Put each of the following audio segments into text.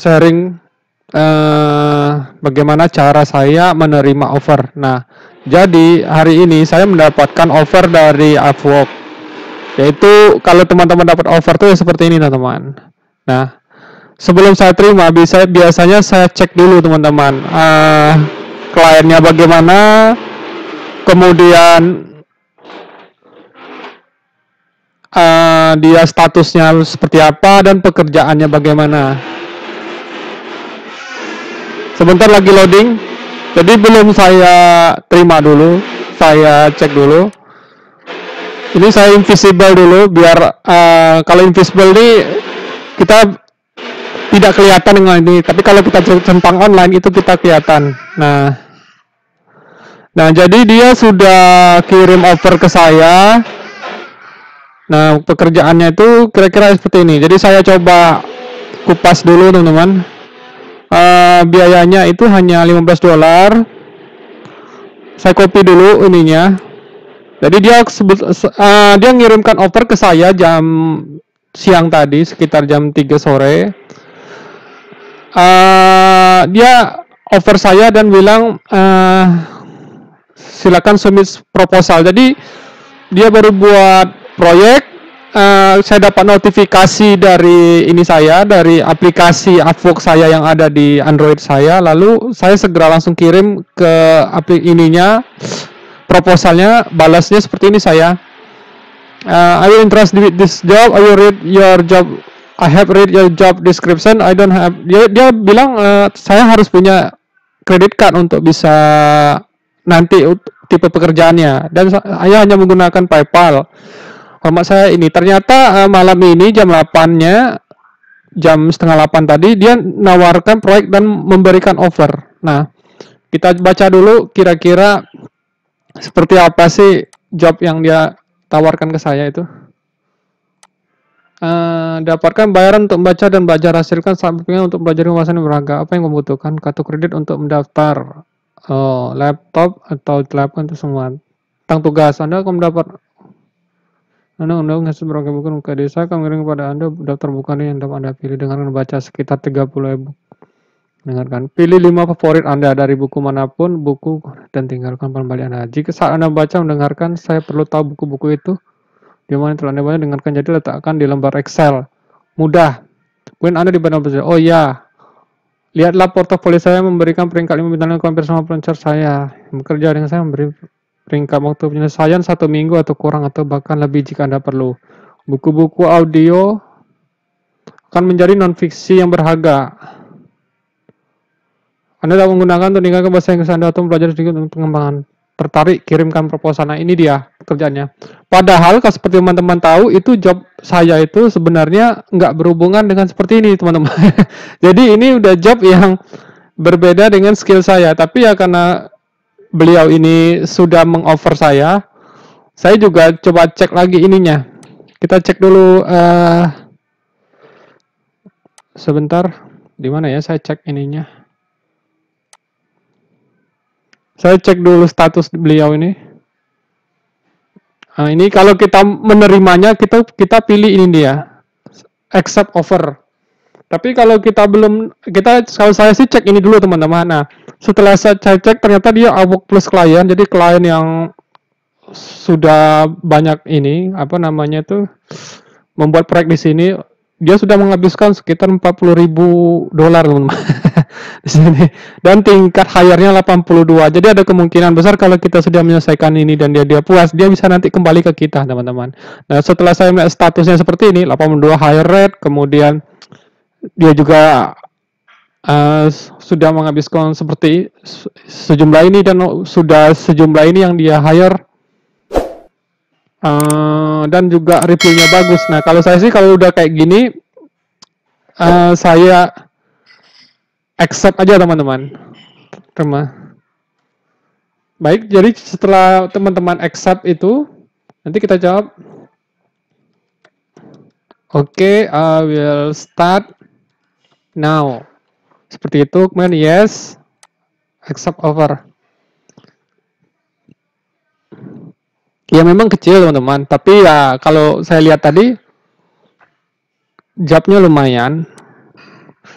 sharing bagaimana cara saya menerima offer. Nah, jadi hari ini saya mendapatkan offer dari Upwork. Yaitu kalau teman-teman dapat offer tuh seperti ini, teman-teman. Nah, sebelum saya terima, biasanya saya cek dulu, teman-teman. Kliennya bagaimana, kemudian dia statusnya seperti apa, dan pekerjaannya bagaimana. Sebentar lagi loading. Jadi belum saya terima dulu, saya cek dulu. Ini saya invisible dulu, biar kalau invisible ini kita tidak kelihatan dengan ini. Tapi kalau kita centang online itu kita kelihatan. Nah jadi dia sudah kirim offer ke saya. Nah pekerjaannya itu kira-kira seperti ini. Jadi saya coba kupas dulu, teman-teman. Biayanya itu hanya $15. Saya copy dulu ininya. Jadi dia ngirimkan offer ke saya jam siang tadi, sekitar jam 3 sore. Dia offer saya dan bilang silakan submit proposal. Jadi dia baru buat proyek. Saya dapat notifikasi dari dari aplikasi Upwork saya yang ada di Android saya. Lalu saya segera langsung kirim ke proposalnya, balasnya seperti ini saya. Are you interested with this job? I have read your job description. I don't have. Dia bilang saya harus punya credit card untuk bisa nanti tipe pekerjaannya. Dan saya hanya menggunakan PayPal. Hormat saya ini. Ternyata malam ini jam 8-nya, jam setengah 8 tadi, dia nawarkan proyek dan memberikan offer. Nah, kita baca dulu kira-kira seperti apa sih job yang dia tawarkan ke saya itu. Dapatkan bayaran untuk membaca dan belajar, hasilkan sampingan untuk belajar wawasan beragam. Apa yang membutuhkan? Kartu kredit untuk mendaftar, laptop atau telepon itu semua. Tentang tugas Anda akan mendapat undang-undang hasil beragam buku ke desa, akan mengirim kepada Anda daftar buku yang dapat Anda pilih. Dengarkan baca sekitar 30 e-book. Dengarkan. Pilih 5 favorit Anda dari buku manapun, buku, dan tinggalkan pembalik Anda. Jika saat Anda baca mendengarkan, saya perlu tahu buku-buku itu di mana telah Anda baca, dengarkan, jadi letakkan di lembar Excel. Mudah. Kemudian Anda dibantu belajar. Oh ya, lihatlah portofolio saya memberikan peringkat 5 bintang hampir sama pelancar saya. Bekerja dengan saya memberi peringkat waktu penyelesaian 1 minggu atau kurang, atau bahkan lebih jika Anda perlu. Buku-buku audio akan menjadi non-fiksi yang berharga. Anda dapat menggunakan untuk meningkatkan bahasa Inggris Anda atau belajar sedikit untuk pengembangan. Tertarik, kirimkan proposal. Nah, ini dia pekerjaannya. Padahal, kalau seperti teman-teman tahu, itu job saya itu sebenarnya nggak berhubungan dengan seperti ini, teman-teman. Jadi, ini udah job yang berbeda dengan skill saya. Tapi ya karena beliau ini sudah meng-offer saya juga coba cek lagi ininya. Kita cek dulu sebentar. Di mana ya saya cek ininya? Saya cek dulu status beliau ini. Nah, ini kalau kita menerimanya, kita pilih ini dia, accept offer. Tapi kalau kalau saya sih cek ini dulu, teman-teman. Nah, setelah saya cek ternyata dia Upwork Plus klien, jadi klien yang sudah banyak membuat proyek di sini. Dia sudah menghabiskan sekitar $40.000, teman-teman. Di sini, dan tingkat hire-nya 82. Jadi ada kemungkinan besar kalau kita sudah menyelesaikan ini dan dia puas, dia bisa nanti kembali ke kita, teman-teman. Nah, setelah saya melihat statusnya seperti ini, 82 hire rate, kemudian dia juga sudah menghabiskan seperti sejumlah ini, dan sudah sejumlah ini yang dia hire, dan juga reviewnya bagus. Nah, kalau saya sih kalau udah kayak gini, saya accept aja, teman-teman. Baik, jadi setelah teman-teman accept itu, nanti kita jawab, okay, I will start now. Seperti itu, kemudian yes, accept offer. Ya memang kecil, teman-teman, tapi ya kalau saya lihat tadi, jobnya lumayan.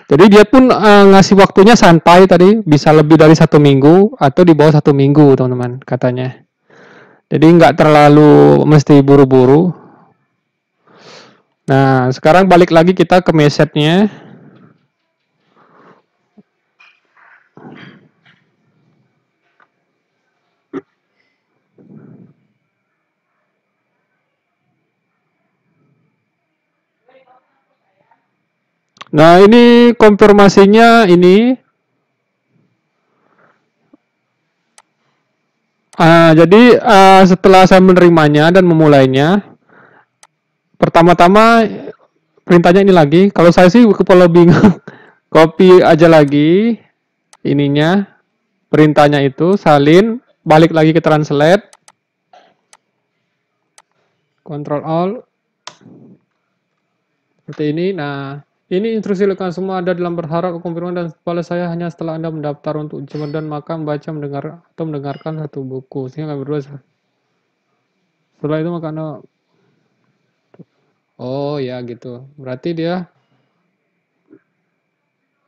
Jadi dia pun ngasih waktunya santai tadi, bisa lebih dari 1 minggu atau di bawah 1 minggu, teman-teman, katanya. Jadi nggak terlalu mesti buru-buru. Nah, sekarang balik lagi kita ke message-nya. Nah, ini konfirmasinya ini. Jadi setelah saya menerimanya dan memulainya, pertama-tama perintahnya ini lagi. Kalau saya sih kepala bingung, copy aja lagi ininya, perintahnya itu, salin, balik lagi ke translate, Ctrl Alt, seperti ini. Nah, ini instruksi lakukan semua ada dalam berharap konfirmasi dan kepala saya hanya setelah Anda mendaftar untuk ujian dan maka membaca, mendengar atau mendengarkan satu buku. Sehingga kami berdua setelah itu maka Anda, oh ya gitu. Berarti dia,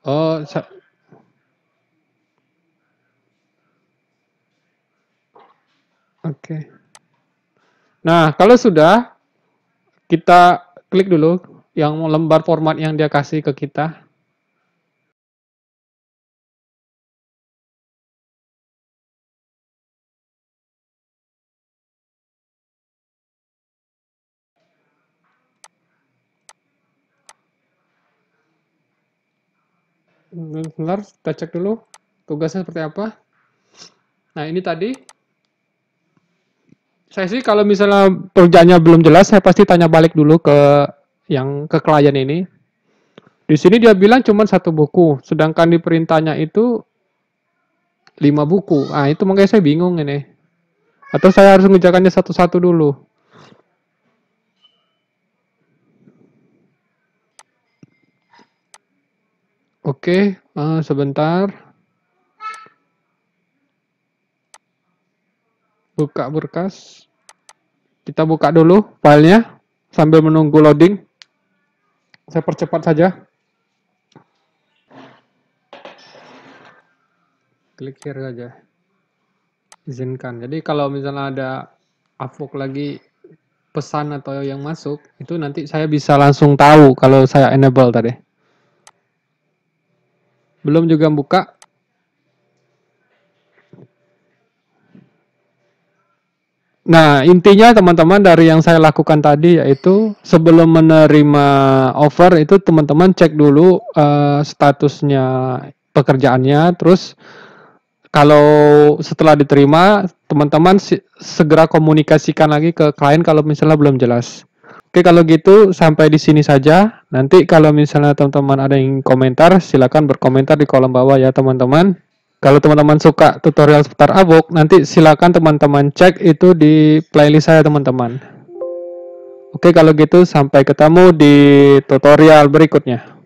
oh oke. Nah, kalau sudah, kita klik dulu yang lembar format yang dia kasih ke kita. Bentar, kita cek dulu tugasnya seperti apa. Nah, ini tadi. Saya sih kalau misalnya pekerjaannya belum jelas, saya pasti tanya balik dulu ke klien ini. Di sini dia bilang cuma 1 buku, sedangkan di perintahnya itu 5 buku. Ah, itu makanya saya bingung ini. Atau saya harus mengerjakannya satu-satu dulu. Oke, sebentar. Buka berkas. Kita buka dulu filenya sambil menunggu loading. Saya percepat saja. Klik here saja. Izinkan. Jadi kalau misalnya ada avok lagi pesan atau yang masuk, itu nanti saya bisa langsung tahu kalau saya enable tadi. Belum juga buka. Nah, intinya teman-teman dari yang saya lakukan tadi yaitu sebelum menerima offer itu teman-teman cek dulu statusnya pekerjaannya, terus kalau setelah diterima teman-teman segera komunikasikan lagi ke klien kalau misalnya belum jelas. Oke, kalau gitu sampai di sini saja. Nanti kalau misalnya teman-teman ada yang komentar, silakan berkomentar di kolom bawah ya teman-teman. Kalau teman-teman suka tutorial seputar Avok, nanti silakan teman-teman cek itu di playlist saya teman-teman. Oke, kalau gitu sampai ketemu di tutorial berikutnya.